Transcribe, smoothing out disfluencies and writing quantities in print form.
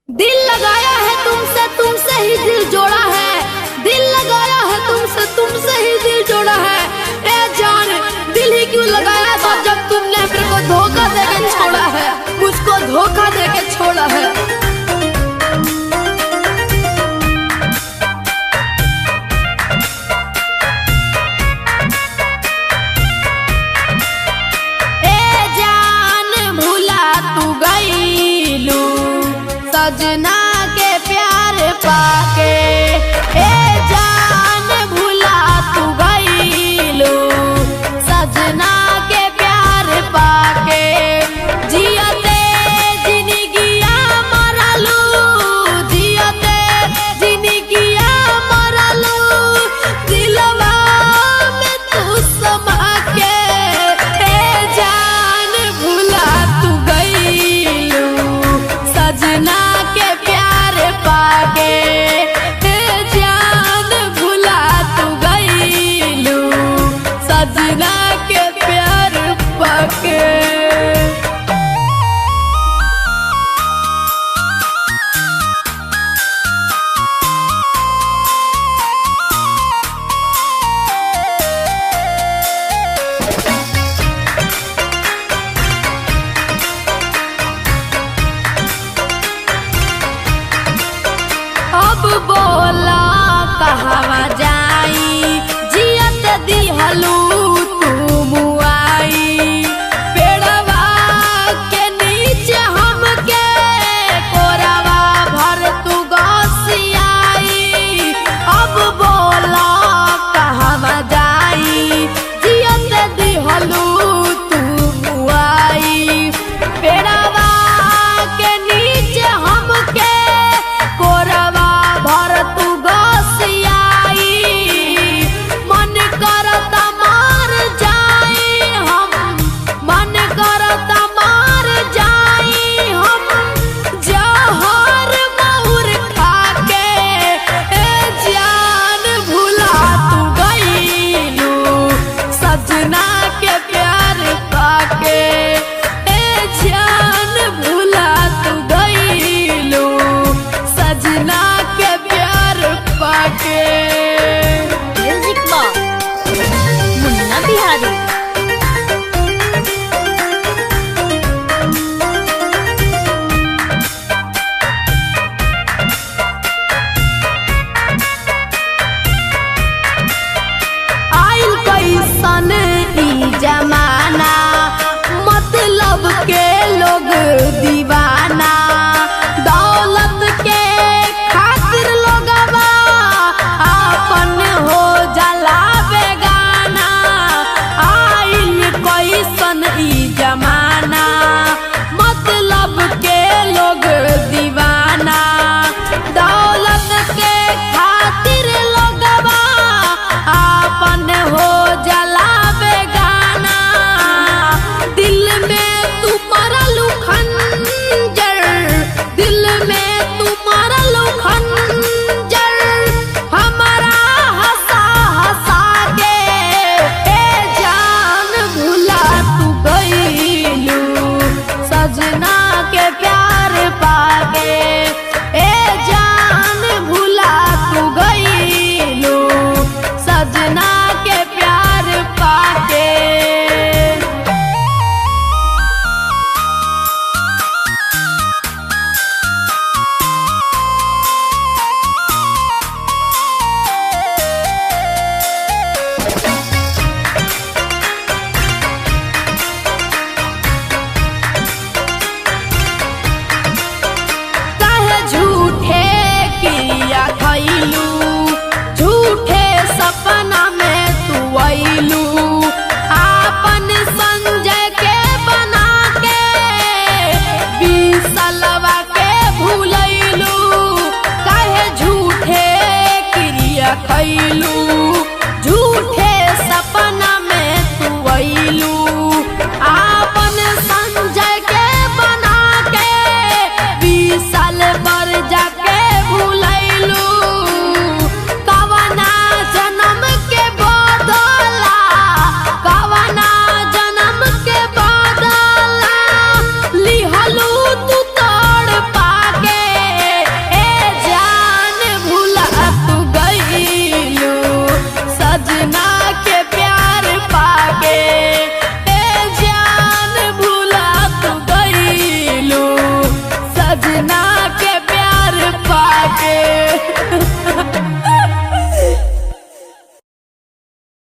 दिल लगाया है तुमसे, तुमसे ही दिल जोड़ा है। दिल लगाया है तुमसे, तुमसे ही दिल जोड़ा है। ए जान, दिल ही क्यों लगाया था जब तुमने मेरे को धोखा देके छोड़ा है, मुझको धोखा देके छोड़ा है। सजना के प्यार पाके, ए जान भुला तू गईलू। सजना के प्यार पाके जियते जिंदगिया मरलू, जियते जिंदगिया मरलू। दिलवा में तू समा के, ए जान भुला तू गईलू। सजना के प्यार पाके, जान भुला तू गईलू। सजना के प्यार पाके। अब बोला कहवा जाई, जियत दिहलू